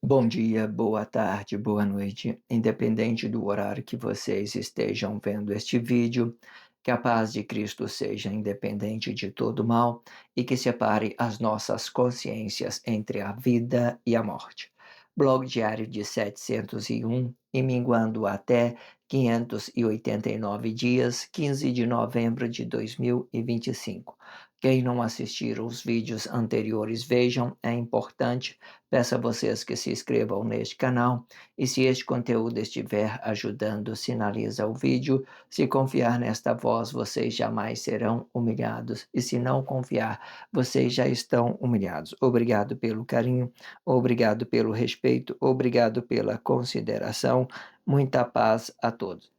Bom dia, boa tarde, boa noite, independente do horário que vocês estejam vendo este vídeo, que a paz de Cristo seja independente de todo mal e que separe as nossas consciências entre a vida e a morte. Blog diário de 701 e minguando até 589 dias, 15 de novembro de 2025. Quem não assistiu os vídeos anteriores, vejam, é importante. Peço a vocês que se inscrevam neste canal e se este conteúdo estiver ajudando, sinaliza o vídeo. Se confiar nesta voz, vocês jamais serão humilhados e se não confiar, vocês já estão humilhados. Obrigado pelo carinho, obrigado pelo respeito, obrigado pela consideração. Muita paz a todos.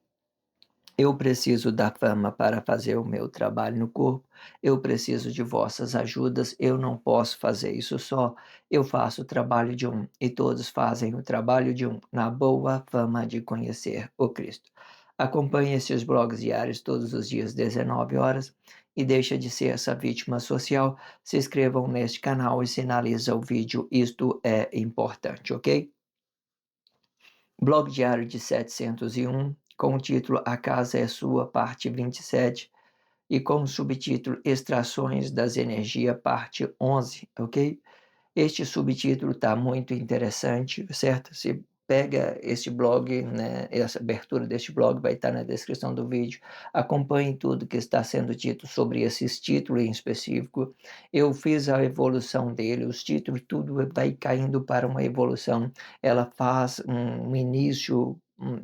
Eu preciso da fama para fazer o meu trabalho no corpo. Eu preciso de vossas ajudas. Eu não posso fazer isso só. Eu faço o trabalho de um e todos fazem o trabalho de um, na boa fama de conhecer o Cristo. Acompanhe esses blogs diários todos os dias, 19 horas, e deixa de ser essa vítima social. Se inscrevam neste canal e sinaliza o vídeo. Isto é importante, ok? Blog diário de 701, com o título A Casa é Sua, parte 27, e com o subtítulo Extrações das Energias, parte 11, ok? Este subtítulo está muito interessante, certo? Se pega este blog, né, essa abertura deste blog vai estar na descrição do vídeo. Acompanhe tudo que está sendo dito sobre esses títulos em específico. Eu fiz a evolução dele, os títulos, tudo vai caindo para uma evolução. Ela faz um início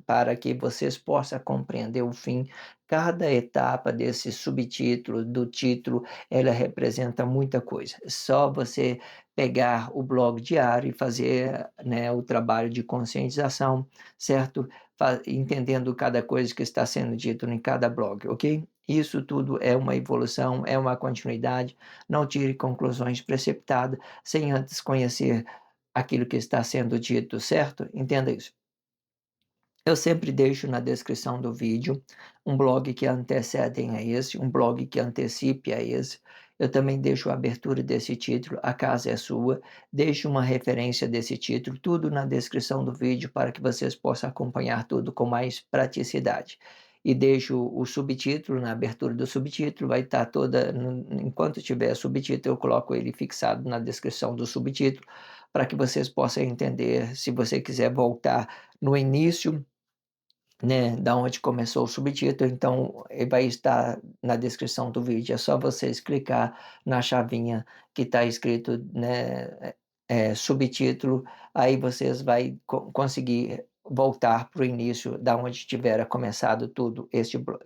para que vocês possam compreender o fim. Cada etapa desse subtítulo, do título, ela representa muita coisa. Só você pegar o blog diário e fazer, né, o trabalho de conscientização, certo? Entendendo cada coisa que está sendo dito em cada blog, ok? Isso tudo é uma evolução, é uma continuidade. Não tire conclusões precipitadas sem antes conhecer aquilo que está sendo dito, certo? Entenda isso. Eu sempre deixo na descrição do vídeo um blog que antecede a esse, um blog que antecipe a esse. Eu também deixo a abertura desse título, A Casa é Sua. Deixo uma referência desse título, tudo na descrição do vídeo para que vocês possam acompanhar tudo com mais praticidade. E deixo o subtítulo, na abertura do subtítulo, vai estar toda, enquanto tiver subtítulo, eu coloco ele fixado na descrição do subtítulo, para que vocês possam entender, se você quiser voltar no início, né, da onde começou o subtítulo, então ele vai estar na descrição do vídeo, é só vocês clicar na chavinha que está escrito, né, subtítulo, aí vocês vai conseguir voltar para o início da onde tiver começado tudo,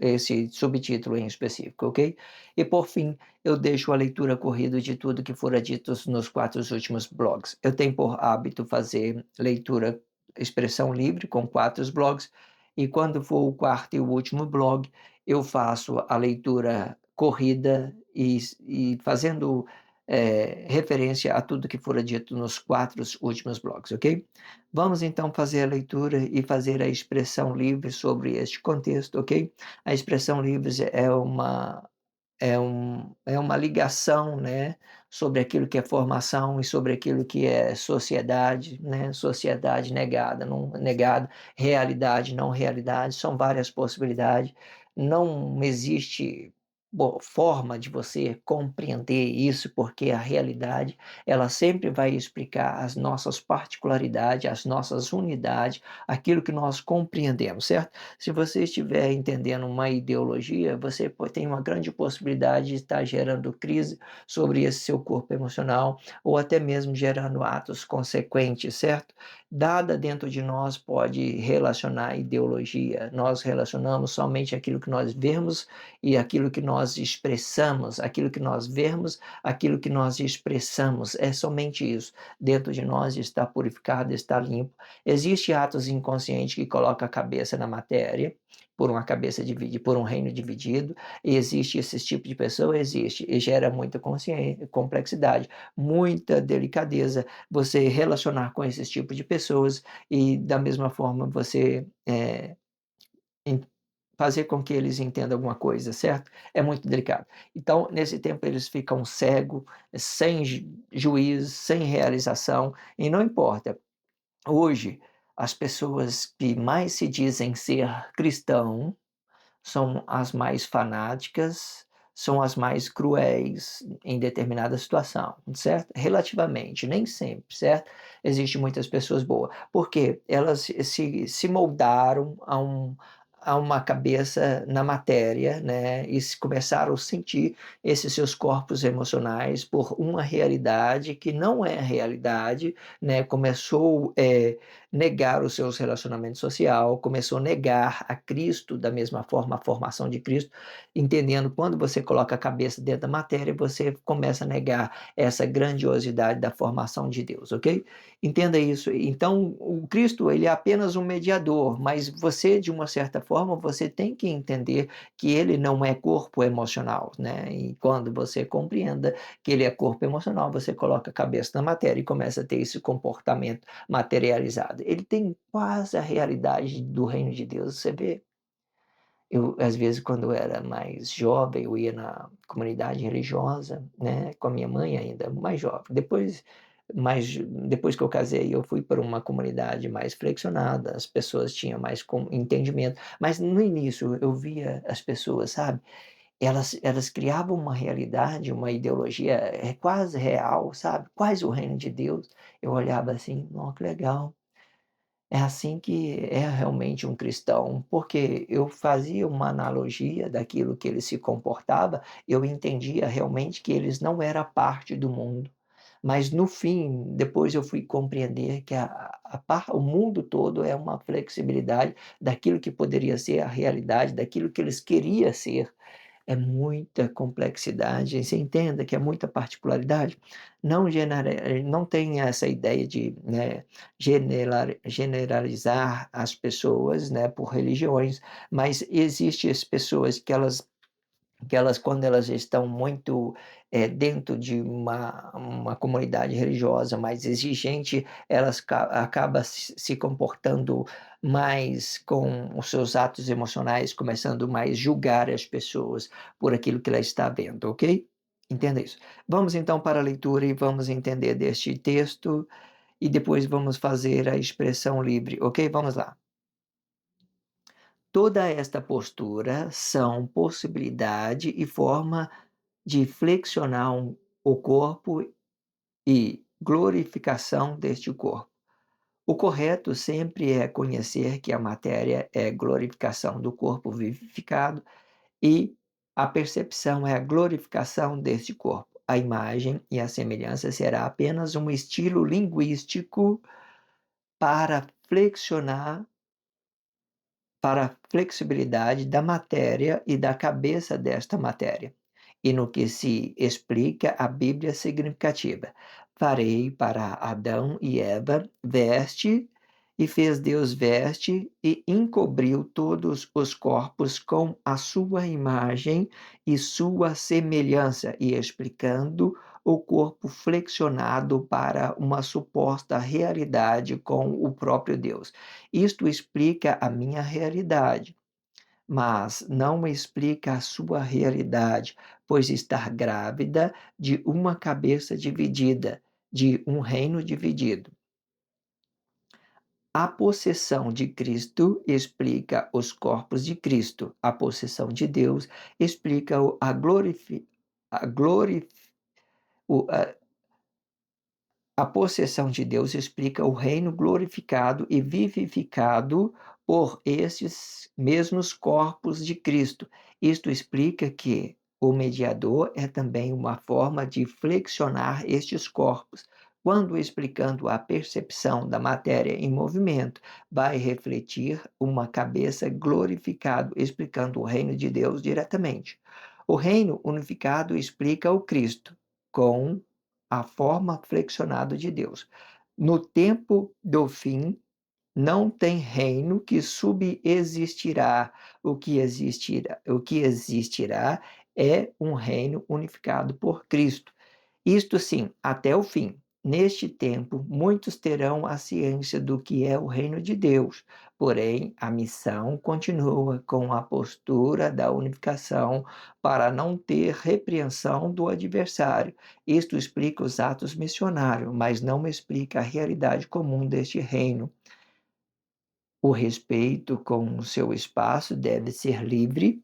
esse subtítulo em específico, ok? E por fim, eu deixo a leitura corrida de tudo que fora dito nos 4 últimos blogs. Eu tenho por hábito fazer leitura expressão livre com 4 blogs, e quando for o quarto e o último blog, eu faço a leitura corrida e fazendo referência a tudo que fora dito nos 4 últimos blogs, ok? Vamos então fazer a leitura e fazer a expressão livre sobre este contexto, ok? A expressão livre é uma ligação, né, sobre aquilo que é formação e sobre aquilo que é sociedade, né, sociedade negada, não negada, realidade, não realidade, são várias possibilidades. Não existe forma de você compreender isso, porque a realidade, ela sempre vai explicar as nossas particularidades, as nossas unidades, aquilo que nós compreendemos, certo? Se você estiver entendendo uma ideologia, você tem uma grande possibilidade de estar gerando crise sobre esse seu corpo emocional ou até mesmo gerando atos consequentes, certo? Nada dentro de nós pode relacionar ideologia. Nós relacionamos somente aquilo que nós vemos e aquilo que nós expressamos, aquilo que nós vemos, aquilo que nós expressamos. É somente isso. Dentro de nós está purificado, está limpo. Existem atos inconscientes que colocam a cabeça na matéria, por uma cabeça dividida, por um reino dividido, e existe esse tipo de pessoa, existe, e gera muita consciência, complexidade, muita delicadeza você relacionar com esse tipo de pessoas e da mesma forma você em- fazer com que eles entendam alguma coisa, certo? É muito delicado. Então, nesse tempo eles ficam cegos, sem juízo, sem realização, e não importa. Hoje, as pessoas que mais se dizem ser cristão são as mais fanáticas, são as mais cruéis em determinada situação, certo? Relativamente, nem sempre, certo? Existem muitas pessoas boas, porque elas se moldaram a uma cabeça na matéria, né? E começaram a sentir esses seus corpos emocionais por uma realidade que não é a realidade, né? Começou negar os seus relacionamentos social, começou a negar a Cristo da mesma forma, a formação de Cristo, entendendo quando você coloca a cabeça dentro da matéria, você começa a negar essa grandiosidade da formação de Deus, ok? Entenda isso. Então, o Cristo, ele é apenas um mediador, mas você, de uma certa forma, você tem que entender que ele não é corpo emocional, né? E quando você compreenda que ele é corpo emocional, você coloca a cabeça na matéria e começa a ter esse comportamento materializado. Ele tem quase a realidade do reino de Deus, você vê? Eu, às vezes, quando eu era mais jovem, eu ia na comunidade religiosa, né, com a minha mãe ainda, mais jovem. Depois que eu casei, eu fui para uma comunidade mais flexionada, as pessoas tinham mais entendimento. Mas no início eu via as pessoas, sabe? Elas criavam uma realidade, uma ideologia quase real, sabe? Quase o reino de Deus. Eu olhava assim, ó, que legal. É assim que é realmente um cristão, porque eu fazia uma analogia daquilo que ele se comportava, eu entendia realmente que eles não era parte do mundo. Mas no fim, depois eu fui compreender que o mundo todo é uma flexibilidade daquilo que poderia ser a realidade, daquilo que eles queriam ser. É muita complexidade, você entenda que é muita particularidade. Não tem essa ideia de, né, generalizar as pessoas, né, por religiões, mas existem as pessoas que elas quando elas estão muito, dentro de uma comunidade religiosa mais exigente, elas acaba se comportando mais com os seus atos emocionais, começando mais julgar as pessoas por aquilo que ela está vendo, ok? Entenda isso. Vamos então para a leitura e vamos entender deste texto, e depois vamos fazer a expressão livre, ok? Vamos lá. Toda esta postura são possibilidade e forma de flexionar o corpo e glorificação deste corpo. O correto sempre é conhecer que a matéria é glorificação do corpo vivificado e a percepção é a glorificação deste corpo. A imagem e a semelhança será apenas um estilo linguístico para flexionar para a flexibilidade da matéria e da cabeça desta matéria, e no que se explica a Bíblia significativa. Farei para Adão e Eva veste, e fez Deus veste, e encobriu todos os corpos com a sua imagem e sua semelhança, e explicando o corpo flexionado para uma suposta realidade com o próprio Deus. Isto explica a minha realidade, mas não explica a sua realidade, pois estar grávida de uma cabeça dividida, de um reino dividido. A possessão de Cristo explica os corpos de Cristo. A possessão de Deus explica a glorifi, o, a possessão de Deus explica o reino glorificado e vivificado por esses mesmos corpos de Cristo. Isto explica que o mediador é também uma forma de flexionar estes corpos. Quando explicando a percepção da matéria em movimento, vai refletir uma cabeça glorificado, explicando o reino de Deus diretamente. O reino unificado explica o Cristo com a forma flexionada de Deus. No tempo do fim, não tem reino que subexistirá. O que existirá é um reino unificado por Cristo. Isto sim, até o fim. Neste tempo, muitos terão a ciência do que é o reino de Deus, porém, a missão continua com a postura da unificação para não ter repreensão do adversário. Isto explica os atos missionários, mas não explica a realidade comum deste reino. O respeito com o seu espaço deve ser livre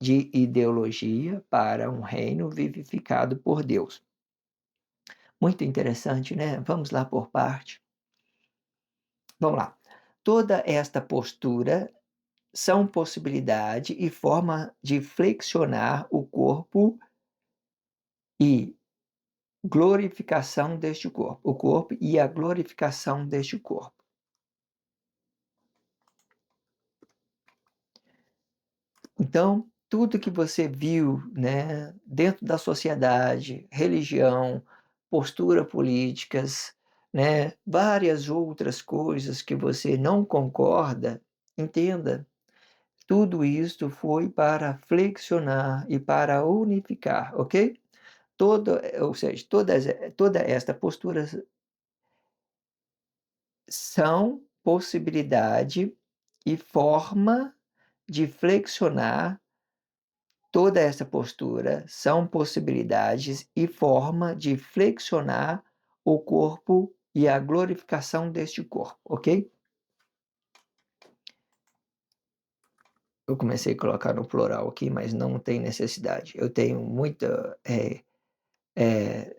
de ideologia para um reino vivificado por Deus. Muito interessante, né? Vamos lá por parte. Vamos lá. Toda esta postura são possibilidade e forma de flexionar o corpo e glorificação deste corpo. O corpo e a glorificação deste corpo. Então, tudo que você viu, né, dentro da sociedade, religião, postura políticas, né, várias outras coisas que você não concorda, entenda, tudo isto foi para flexionar e para unificar, ok? Ou seja, toda esta postura são possibilidade e forma de flexionar. Toda essa postura são possibilidades e forma de flexionar o corpo e a glorificação deste corpo, ok? Eu comecei a colocar no plural aqui, mas não tem necessidade. Eu tenho muita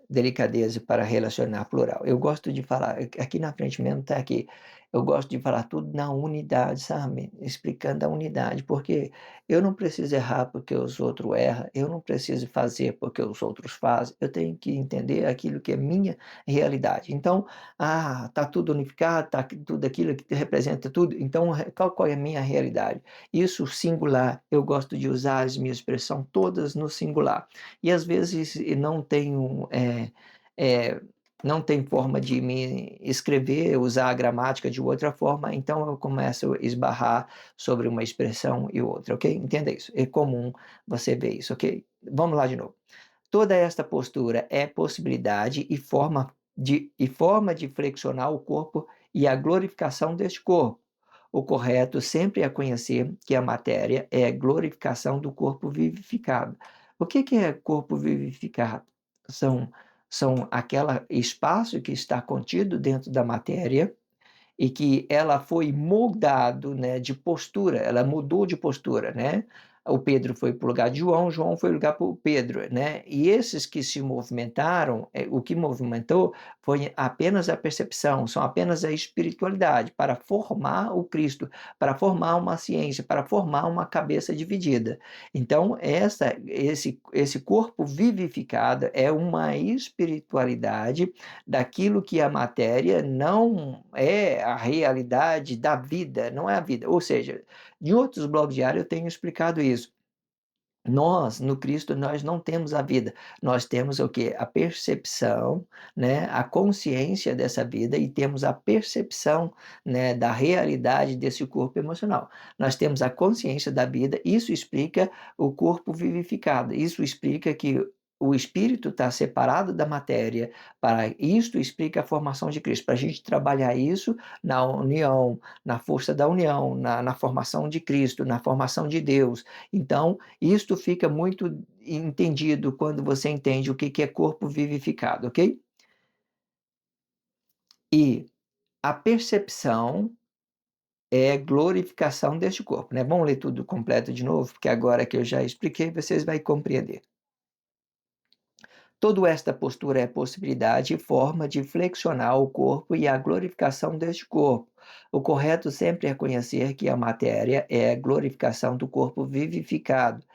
delicadeza para relacionar plural. Eu gosto de falar, aqui na frente mesmo está aqui, eu gosto de falar tudo na unidade, sabe? Explicando a unidade, porque eu não preciso errar porque os outros erram, eu não preciso fazer porque os outros fazem, eu tenho que entender aquilo que é minha realidade. Então, tá tudo unificado, tá tudo aquilo que representa tudo, então qual é a minha realidade? Isso singular, eu gosto de usar as minhas expressões todas no singular. E às vezes não tem forma de me escrever, usar a gramática de outra forma, então eu começo a esbarrar sobre uma expressão e outra, ok? Entenda isso. É comum você ver isso, ok? Vamos lá de novo. Toda esta postura é possibilidade e forma de flexionar o corpo e a glorificação deste corpo. O correto sempre é conhecer que a matéria é a glorificação do corpo vivificado. O que é corpo vivificado? São, são aquele espaço que está contido dentro da matéria e que ela foi moldado, né, de postura, ela mudou de postura, né? O Pedro foi para o lugar de João, João foi para o lugar para o Pedro, né? E esses que se movimentaram, o que movimentou foi apenas a percepção, são apenas a espiritualidade para formar o Cristo, para formar uma ciência, para formar uma cabeça dividida. Então, esse corpo vivificado é uma espiritualidade daquilo que a matéria não é a realidade da vida, não é a vida. Ou seja, em outros blogs diários eu tenho explicado isso. Nós, no Cristo, nós não temos a vida, nós temos o quê? A percepção, né? A consciência dessa vida e temos a percepção, né, da realidade desse corpo emocional. Nós temos a consciência da vida, isso explica o corpo vivificado, isso explica que o espírito está separado da matéria, para isto explica a formação de Cristo, para a gente trabalhar isso na união, na força da união, na formação de Cristo, na formação de Deus. Então, isto fica muito entendido quando você entende o que é corpo vivificado, ok? E a percepção é glorificação deste corpo, né? Vamos ler tudo completo de novo, porque agora que eu já expliquei, vocês vão compreender. Toda esta postura é possibilidade e forma de flexionar o corpo e a glorificação deste corpo. O correto sempre é conhecer que a matéria é a glorificação do corpo vivificado.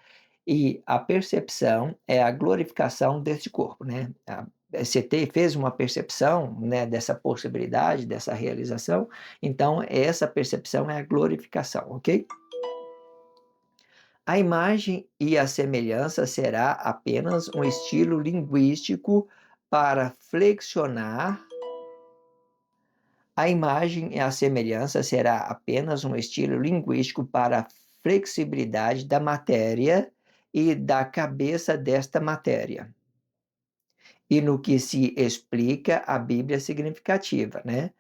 E a percepção é a glorificação desse corpo, né? Você fez uma percepção, né, dessa possibilidade, dessa realização, então essa percepção é a glorificação, ok? A imagem e a semelhança será apenas um estilo linguístico para flexionar. A imagem e a semelhança será apenas um estilo linguístico para a flexibilidade da matéria e da cabeça desta matéria. e no que se explica a Bíblia significativa, né?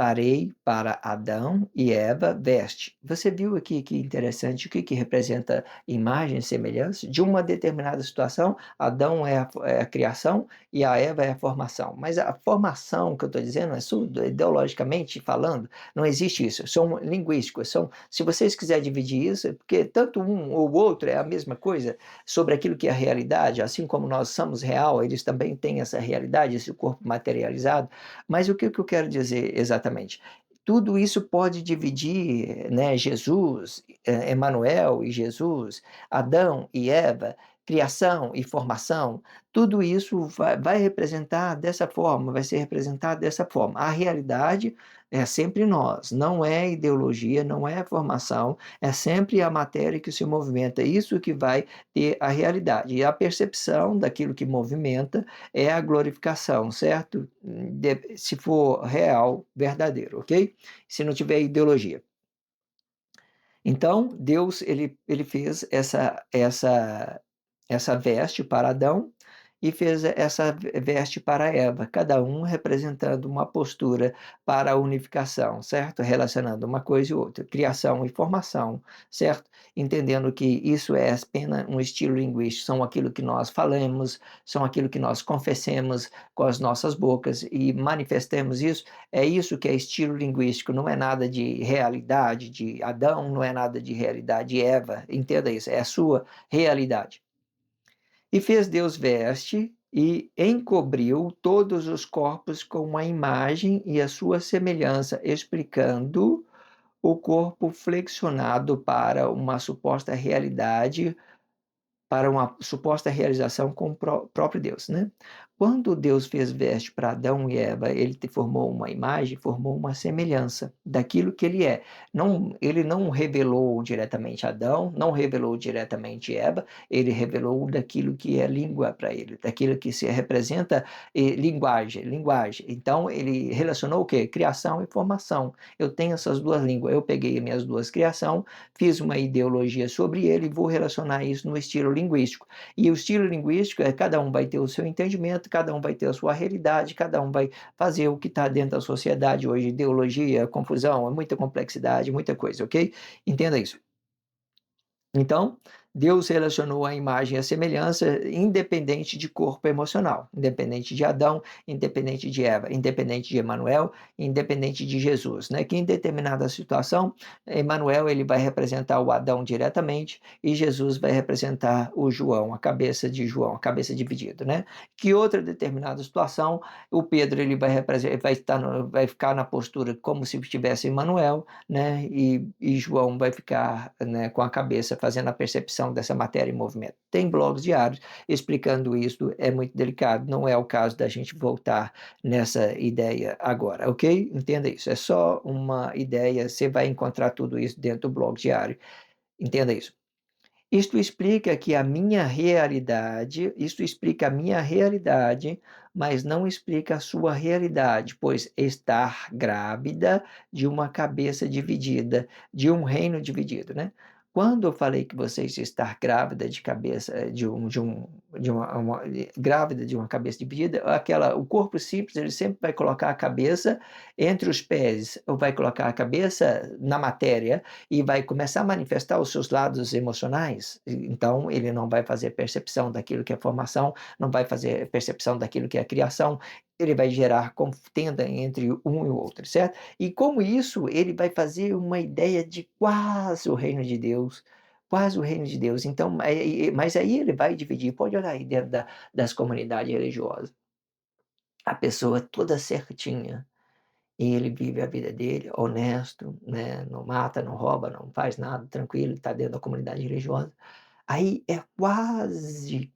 Farei para Adão e Eva veste. Você viu aqui que interessante o que, que representa imagem e semelhança? De uma determinada situação, Adão é a criação e a Eva é a formação. Mas a formação que eu estou dizendo é ideologicamente falando, não existe isso. São linguísticos. Se vocês quiserem dividir isso, é porque tanto um ou o outro é a mesma coisa sobre aquilo que é a realidade, assim como nós somos real, eles também têm essa realidade, esse corpo materializado. Mas o que, que eu quero dizer exatamente? Tudo isso pode dividir, né, Jesus, Emanuel e Jesus, Adão e Eva, criação e formação, tudo isso vai representar dessa forma, vai ser representado dessa forma. A realidade é sempre nós, não é ideologia, não é formação, é sempre a matéria que se movimenta, isso que vai ter a realidade. E a percepção daquilo que movimenta é a glorificação, certo? Se for real, verdadeiro, ok? Se não tiver ideologia. Então, Deus ele fez essa veste para Adão e fez essa veste para Eva, cada um representando uma postura para a unificação, certo? Relacionando uma coisa e outra, criação e formação, certo? Entendendo que isso é apenas um estilo linguístico, são aquilo que nós falamos, são aquilo que nós confessemos com as nossas bocas e manifestemos isso. É isso que é estilo linguístico, não é nada de realidade de Adão, não é nada de realidade de Eva, entenda isso, é a sua realidade. E fez Deus veste e encobriu todos os corpos com uma imagem e a sua semelhança, explicando o corpo flexionado para uma suposta realidade, para uma suposta realização com o próprio Deus, né? Quando Deus fez veste para Adão e Eva, ele formou uma imagem, formou uma semelhança daquilo que ele é. Não, ele não revelou diretamente Adão, não revelou diretamente Eva, ele revelou daquilo que é língua para ele, daquilo que se representa linguagem. Então ele relacionou o quê? Criação e formação. Eu tenho essas duas línguas. Eu peguei minhas duas criações, fiz uma ideologia sobre ele e vou relacionar isso no estilo linguístico. E o estilo linguístico é cada um vai ter o seu entendimento, cada um vai ter a sua realidade, cada um vai fazer o que está dentro da sociedade hoje, ideologia, confusão, muita complexidade, muita coisa, ok? Entenda isso. Então, Deus relacionou a imagem e a semelhança independente de corpo emocional, independente de Adão, independente de Eva, independente de Emanuel, independente de Jesus, né? Que em determinada situação, Emanuel ele vai representar o Adão diretamente e Jesus vai representar o João, a cabeça de João, a cabeça dividida, né? Que outra determinada situação, o Pedro ele vai ficar na postura como se estivesse Emanuel, né? E João vai ficar, né, com a cabeça fazendo a percepção dessa matéria em movimento. Tem blogs diários explicando isso, é muito delicado, não é o caso da gente voltar nessa ideia agora, ok? Entenda isso, é só uma ideia, você vai encontrar tudo isso dentro do blog diário, entenda isso. Isto explica a minha realidade, mas não explica a sua realidade, pois estar grávida de uma cabeça dividida, de um reino dividido, né? Quando eu falei que você estar grávida de cabeça grávida de uma cabeça dividida, o corpo simples ele sempre vai colocar a cabeça entre os pés, ou vai colocar a cabeça na matéria e vai começar a manifestar os seus lados emocionais. Então, ele não vai fazer percepção daquilo que é formação, não vai fazer percepção daquilo que é criação, ele vai gerar contenda entre um e o outro, certo? E com isso, ele vai fazer uma ideia de quase o reino de Deus, quase o reino de Deus. Então, mas aí ele vai dividir, pode olhar aí dentro das comunidades religiosas. A pessoa toda certinha, e ele vive a vida dele, honesto, né? Não mata, não rouba, não faz nada, tranquilo, está dentro da comunidade religiosa. Aí é quase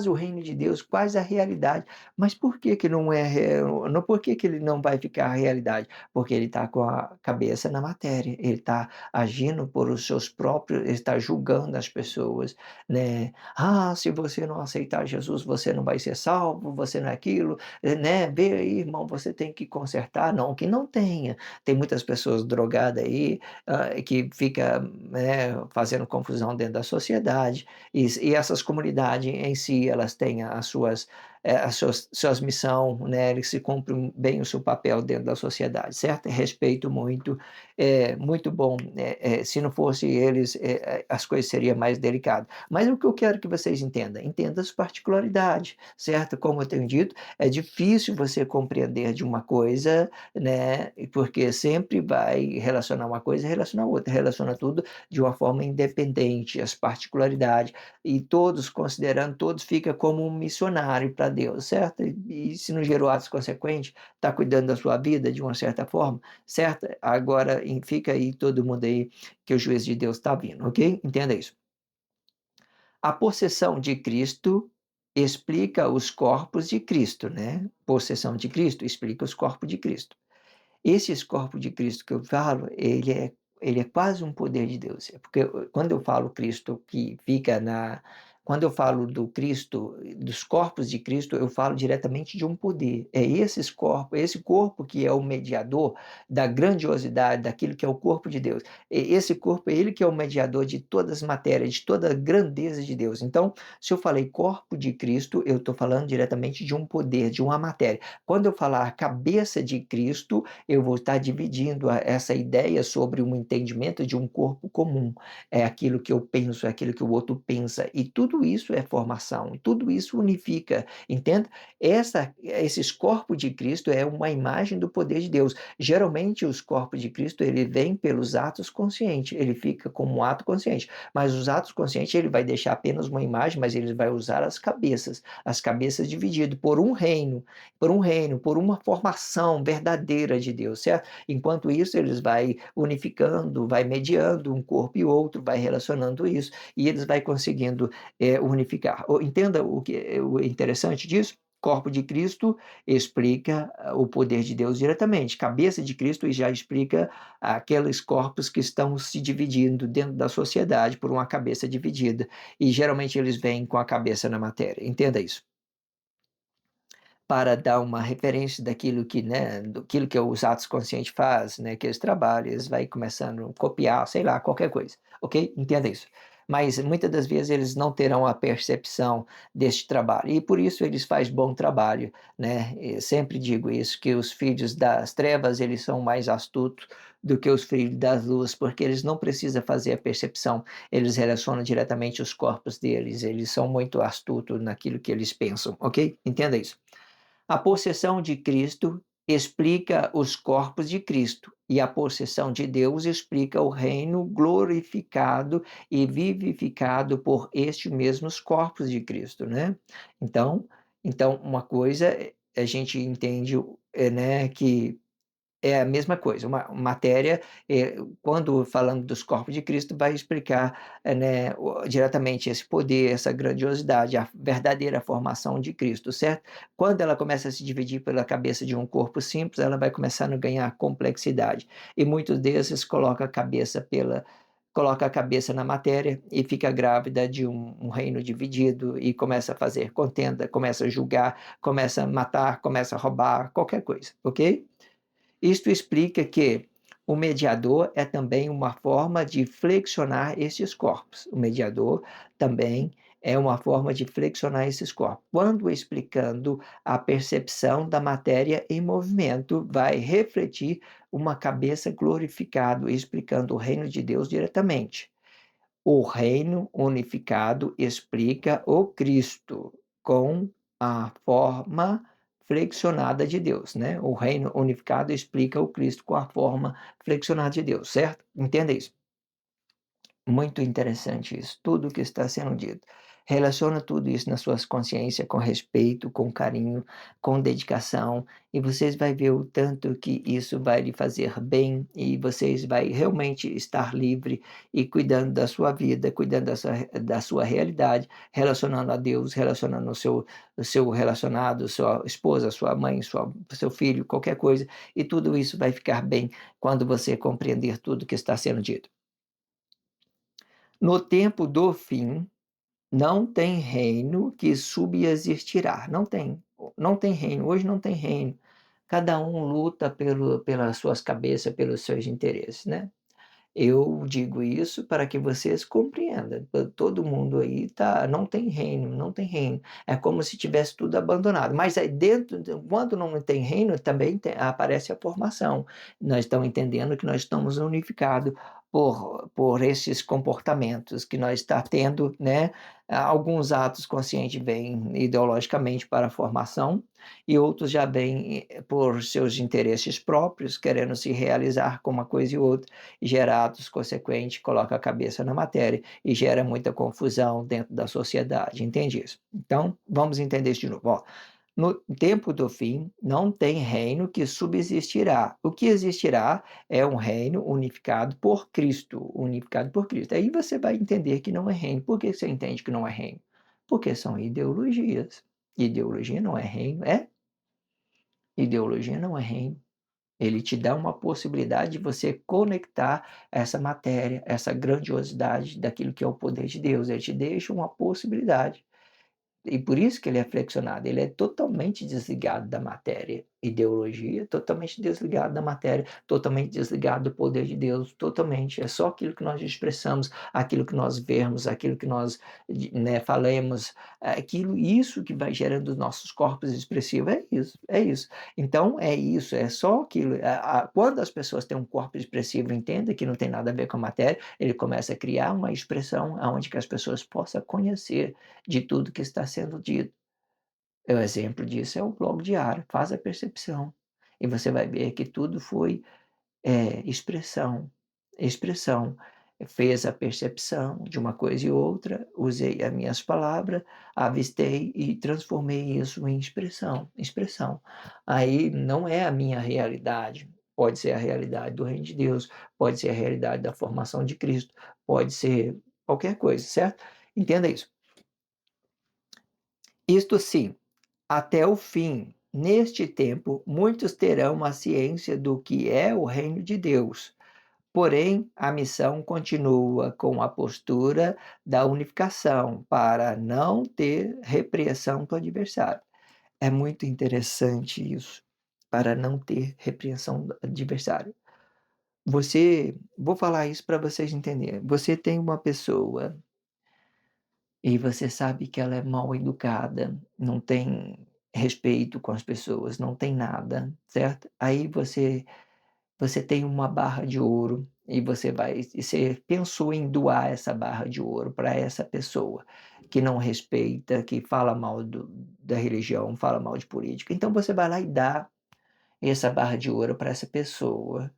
o reino de Deus, quase a realidade. Mas por que que não é real? Não, por que que ele não vai ficar a realidade? Porque ele está com a cabeça na matéria, ele está agindo por os seus próprios, ele está julgando as pessoas, né? Ah, se você não aceitar Jesus, você não vai ser salvo, você não é aquilo, né? Vê aí, irmão, você tem que consertar. Não, que não tenha. Tem muitas pessoas drogadas aí, que fica, né, fazendo confusão dentro da sociedade, e essas comunidades em si, elas têm as suas a suas missão, né, eles se cumprem bem o seu papel dentro da sociedade, certo? Respeito muito, é muito bom, se não fosse eles, as coisas seriam mais delicadas. Mas o que eu quero que vocês entendam, entenda as particularidades, certo? Como eu tenho dito, é difícil você compreender de uma coisa, né, porque sempre vai relacionar uma coisa e relacionar outra, relaciona tudo de uma forma independente, as particularidades, e todos, considerando todos, fica como um missionário para Deus, certo? E se não gerou atos consequentes, está cuidando da sua vida de uma certa forma, certo? Agora fica aí todo mundo aí que o juízo de Deus está vindo, ok? Entenda isso. A possessão de Cristo explica os corpos de Cristo, né? Possessão de Cristo explica os corpos de Cristo. Esses corpos de Cristo que eu falo, ele é quase um poder de Deus. É porque quando eu falo Cristo que fica na quando eu falo do Cristo, dos corpos de Cristo, eu falo diretamente de um poder. É esses corpos, esse corpo que é o mediador da grandiosidade daquilo que é o corpo de Deus. Esse corpo é ele que é o mediador de todas as matérias, de toda a grandeza de Deus. Então, se eu falei corpo de Cristo, eu estou falando diretamente de um poder, de uma matéria. Quando eu falar cabeça de Cristo, eu vou estar dividindo essa ideia sobre um entendimento de um corpo comum. É aquilo que eu penso, é aquilo que o outro pensa, e tudo isso é formação, tudo isso unifica, entende? Esses corpos de Cristo é uma imagem do poder de Deus. Geralmente os corpos de Cristo ele vem pelos atos conscientes, ele fica como um ato consciente, mas os atos conscientes ele vai deixar apenas uma imagem, mas ele vai usar as cabeças divididas por uma formação verdadeira de Deus, certo? Enquanto isso, eles vai unificando, vai mediando um corpo e outro, vai relacionando isso, e eles vai conseguindo unificar. Entenda o que é o interessante disso? Corpo de Cristo explica o poder de Deus diretamente. Cabeça de Cristo já explica aqueles corpos que estão se dividindo dentro da sociedade por uma cabeça dividida. E geralmente eles vêm com a cabeça na matéria. Entenda isso para dar uma referência daquilo que, né, daquilo que os atos conscientes faz, né, que eles trabalham, eles vai começando a copiar, sei lá, qualquer coisa, ok? Entenda isso. Mas muitas das vezes eles não terão a percepção deste trabalho e por isso eles fazem bom trabalho, né? Eu sempre digo isso, que os filhos das trevas eles são mais astutos do que os filhos das luzes, porque eles não precisam fazer a percepção, eles relacionam diretamente os corpos deles, eles são muito astutos naquilo que eles pensam, ok? Entenda isso. A possessão de Cristo explica os corpos de Cristo, e a possessão de Deus explica o reino glorificado e vivificado por estes mesmos corpos de Cristo, né? Então, então uma coisa a gente entende, né, que é a mesma coisa, uma matéria, quando falando dos corpos de Cristo, vai explicar, né, diretamente esse poder, essa grandiosidade, a verdadeira formação de Cristo, certo? Quando ela começa a se dividir pela cabeça de um corpo simples, ela vai começando a ganhar complexidade. E muitos desses coloca a cabeça na matéria e fica grávida de um reino dividido e começa a fazer contenda, começa a julgar, começa a matar, começa a roubar, qualquer coisa, ok? Isto explica que o mediador é também uma forma de flexionar esses corpos. O mediador também é uma forma de flexionar esses corpos. Quando explicando a percepção da matéria em movimento, vai refletir uma cabeça glorificado, explicando o reino de Deus diretamente. O reino unificado explica o Cristo com a forma flexionada de Deus, né? O reino unificado explica o Cristo com a forma flexionada de Deus, certo? Entenda isso. Muito interessante isso, tudo o que está sendo dito. Relaciona tudo isso na sua consciência com respeito, com carinho, com dedicação, e vocês vai ver o tanto que isso vai lhe fazer bem e vocês vai realmente estar livre e cuidando da sua vida, cuidando da sua realidade, relacionando a Deus, relacionando o seu relacionado, sua esposa, sua mãe, seu filho, qualquer coisa, e tudo isso vai ficar bem quando você compreender tudo que está sendo dito. No tempo do fim, não tem reino que subsistirá. Não tem. Não tem reino. Hoje não tem reino. Cada um luta pelas suas cabeças, pelos seus interesses, né? Eu digo isso para que vocês compreendam. Todo mundo aí não tem reino, não tem reino. É como se tivesse tudo abandonado. Mas aí dentro, quando não tem reino, também aparece a formação. Nós estamos entendendo que nós estamos unificados por esses comportamentos que nós está tendo, né? Alguns atos conscientes vêm ideologicamente para a formação e outros já vêm por seus interesses próprios, querendo se realizar com uma coisa e outra, e gera atos consequentes, coloca a cabeça na matéria e gera muita confusão dentro da sociedade, entende isso? Então, vamos entender isso de novo. Ó, no tempo do fim, não tem reino que subsistirá. O que existirá é um reino unificado por Cristo, unificado por Cristo. Aí você vai entender que não é reino. Por que você entende que não é reino? Porque são ideologias. Ideologia não é reino, é? Ideologia não é reino. Ele te dá uma possibilidade de você conectar essa matéria, essa grandiosidade daquilo que é o poder de Deus. Ele te deixa uma possibilidade. E por isso que ele é flexionado, ele é totalmente desligado da matéria. Ideologia, totalmente desligado da matéria, totalmente desligado do poder de Deus, totalmente. É só aquilo que nós expressamos, aquilo que nós vemos, aquilo que nós, né, falemos, isso que vai gerando os nossos corpos expressivos. É isso, é isso. Então, é isso, é só aquilo. Quando as pessoas têm um corpo expressivo, entendem que não tem nada a ver com a matéria, ele começa a criar uma expressão onde que as pessoas possam conhecer de tudo que está sendo dito. O exemplo disso é o blog diário, faz a percepção. E você vai ver que tudo foi expressão, expressão. Fez a percepção de uma coisa e outra, usei as minhas palavras, avistei e transformei isso em expressão, expressão. Aí não é a minha realidade, pode ser a realidade do reino de Deus, pode ser a realidade da formação de Cristo, pode ser qualquer coisa, certo? Entenda isso. Isto sim, até o fim. Neste tempo, muitos terão a ciência do que é o reino de Deus. Porém, a missão continua com a postura da unificação, para não ter repreensão do adversário. É muito interessante isso, para não ter repreensão do adversário. Vou falar isso para vocês entenderem. Você tem uma pessoa e você sabe que ela é mal educada, não tem respeito com as pessoas, não tem nada, certo? Aí você tem uma barra de ouro e você pensou em doar essa barra de ouro para essa pessoa que não respeita, que fala mal da religião, fala mal de política. Então você vai lá e dá essa barra de ouro para essa pessoa.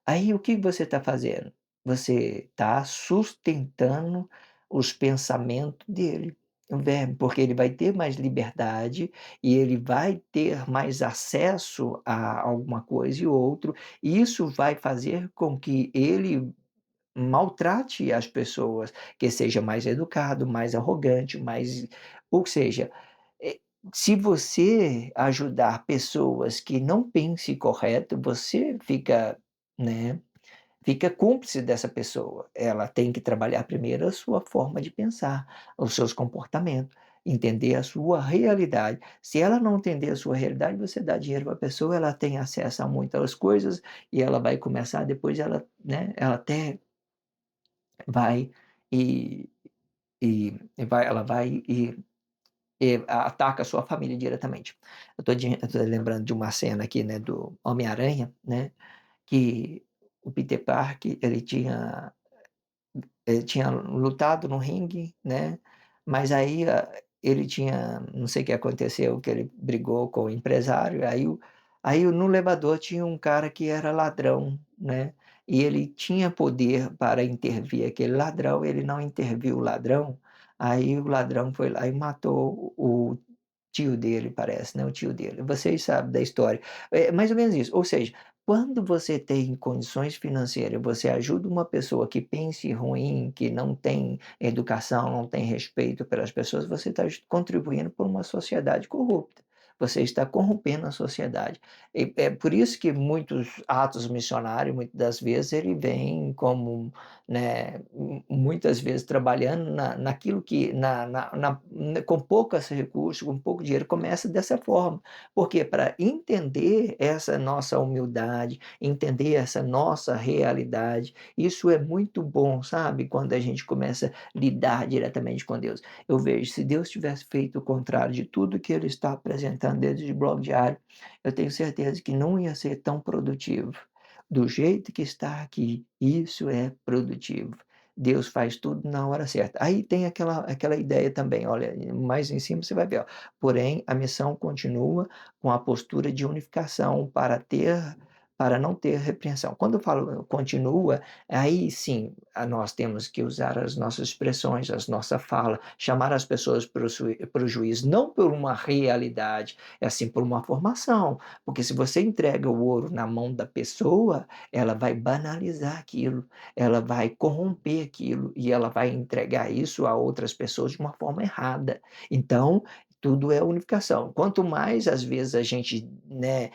Aí o que você está fazendo? Você está sustentando os pensamentos dele, o verbo, porque ele vai ter mais liberdade e ele vai ter mais acesso a alguma coisa e outro, e isso vai fazer com que ele maltrate as pessoas, que seja mais educado, mais arrogante, mais ou seja, eh, se você ajudar pessoas que não pensem correto, você fica, né, fica cúmplice dessa pessoa. Ela tem que trabalhar primeiro a sua forma de pensar, os seus comportamentos, entender a sua realidade. Se ela não entender a sua realidade, você dá dinheiro para a pessoa, ela tem acesso a muitas coisas e ela vai começar depois ela até vai e ela vai e ataca a sua família diretamente. Eu tô lembrando de uma cena aqui, né, do Homem-Aranha, né, que o Peter Parker, ele tinha lutado no ringue, né, mas aí, ele tinha não sei o que aconteceu, que ele brigou com o empresário, no elevador tinha um cara que era ladrão, né, e ele tinha poder para intervir aquele ladrão, ele não interviu o ladrão, aí o ladrão foi lá e matou o tio dele, parece, né, o tio dele. Vocês sabem da história. É mais ou menos isso, ou seja, quando você tem condições financeiras, você ajuda uma pessoa que pense ruim, que não tem educação, não tem respeito pelas pessoas, você está contribuindo por uma sociedade corrupta. você está corrompendo a sociedade. E é por isso que muitos atos missionários, muitas das vezes, ele vem como, né, muitas vezes trabalhando naquilo que com poucos recursos, com pouco dinheiro, começa dessa forma. Por quê? Para entender essa nossa humildade, entender essa nossa realidade. Isso é muito bom, sabe, quando a gente começa a lidar diretamente com Deus. Eu vejo, se Deus tivesse feito o contrário de tudo que ele está apresentando dentro de blog diário, eu tenho certeza que não ia ser tão produtivo. Do jeito que está aqui, isso é produtivo. Deus faz tudo na hora certa. Aí tem aquela ideia também, olha, mais em cima você vai ver, ó, porém a missão continua com a postura de unificação para não ter repreensão. Quando eu falo continua, aí sim, nós temos que usar as nossas expressões, a nossa fala, chamar as pessoas para o juízo, não por uma realidade, é assim, por uma formação. Porque se você entrega o ouro na mão da pessoa, ela vai banalizar aquilo, ela vai corromper aquilo e ela vai entregar isso a outras pessoas de uma forma errada. Então, tudo é unificação. Quanto mais, às vezes, a gente, né,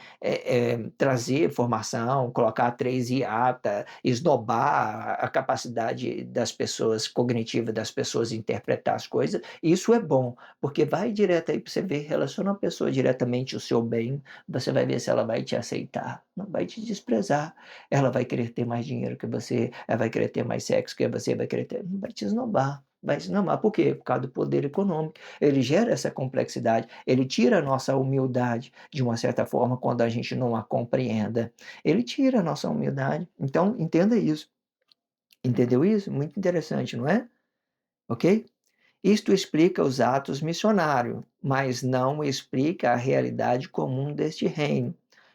trazer formação, colocar 3 i ata, esnobar a capacidade das pessoas cognitiva das pessoas interpretar as coisas, isso é bom, porque vai direto aí para você ver, relaciona a pessoa diretamente o seu bem, você vai ver se ela vai te aceitar, não vai te desprezar, ela vai querer ter mais dinheiro que você, ela vai querer ter mais sexo que você, vai querer ter, não vai te esnobar. Vai se esnobar, por quê? Por causa do poder econômico. Ele gera essa complexidade, ele tira a nossa humildade, de uma certa forma, quando a gente não a compreenda. Ele tira a nossa humildade. Então, entenda isso. Entendeu isso? Muito interessante, não é? Ok? Isto explica os atos missionários, mas não explica a realidade comum deste reino.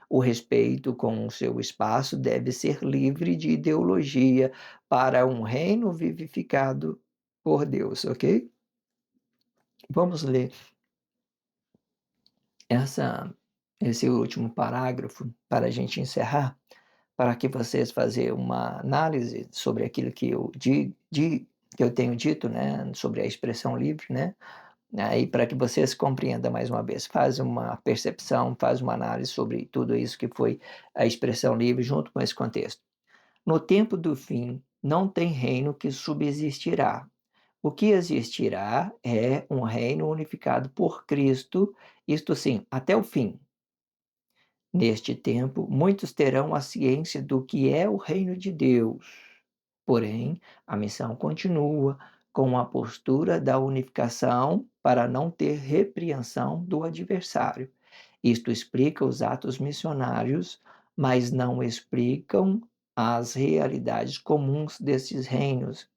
O respeito com o seu espaço deve ser livre de ideologia para um reino vivificado por Deus, ok? Vamos ler essa, esse último parágrafo para a gente encerrar, para que vocês fazer uma análise sobre aquilo que que eu tenho dito, né, sobre a expressão livre, né, aí para que vocês compreendam mais uma vez, faz uma percepção, faz uma análise sobre tudo isso que foi a expressão livre junto com esse contexto. No tempo do fim, não tem reino que subsistirá. O que existirá é um reino unificado por Cristo, isto sim, até o fim. Neste tempo, muitos terão a ciência do que é o reino de Deus. Porém, a missão continua com a postura da unificação para não ter repreensão do adversário. Isto explica os atos missionários, mas não explicam as realidades comuns desses reinos,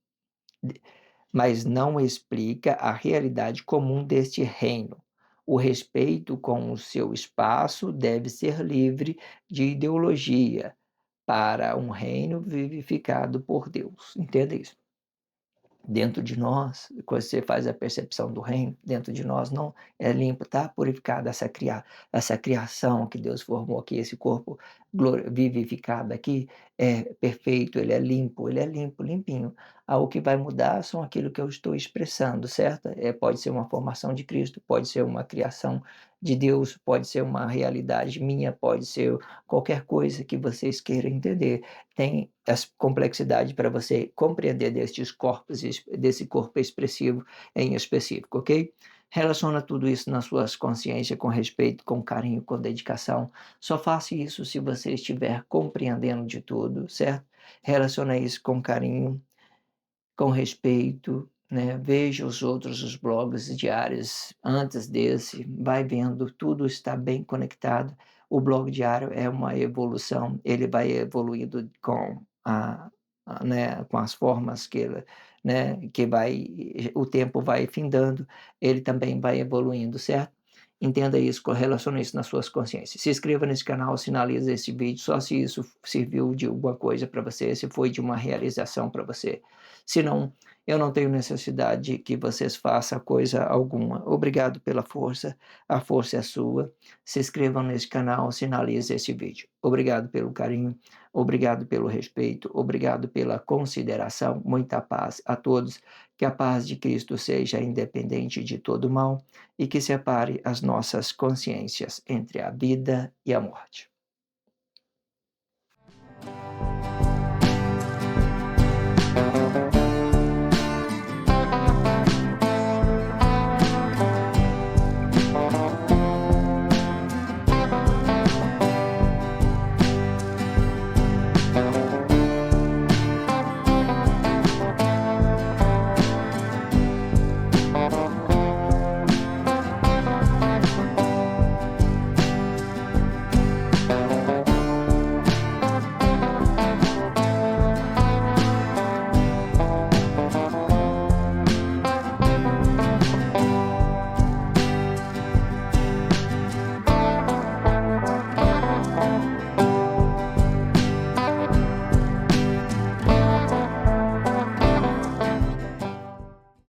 mas não explica a realidade comum deste reino. O respeito com o seu espaço deve ser livre de ideologia para um reino vivificado por Deus. Entenda isso? Dentro de nós, quando você faz a percepção do reino, dentro de nós não é limpo, está purificada essa criação que Deus formou aqui, esse corpo vivificado aqui, é perfeito, ele é limpo, limpinho. O que vai mudar são aquilo que eu estou expressando, certo? Pode ser uma formação de Cristo, pode ser uma criação de Deus, pode ser uma realidade minha, pode ser qualquer coisa que vocês queiram entender. Tem essa complexidade para você compreender destes corpos, desse corpo expressivo em específico, ok? Relaciona tudo isso nas suas consciências com respeito, com carinho, com dedicação. Só faça isso se você estiver compreendendo de tudo, certo? Relaciona isso com carinho, com respeito, né? Veja os outros, os blogs diários antes desse, vai vendo, tudo está bem conectado. O blog diário é uma evolução, ele vai evoluindo com né, com as formas que ele, né, que vai, o tempo vai findando, ele também vai evoluindo, certo? Entenda isso, correlacione isso nas suas consciências. Se inscreva nesse canal, sinalize esse vídeo, só se isso serviu de alguma coisa para você, se foi de uma realização para você. Se não, Eu não tenho necessidade que vocês façam coisa alguma. Obrigado pela força, a força é sua. Se inscrevam nesse canal, sinalize esse vídeo. Obrigado pelo carinho, obrigado pelo respeito, obrigado pela consideração. Muita paz a todos. Que a paz de Cristo seja independente de todo mal e que separe as nossas consciências entre a vida e a morte.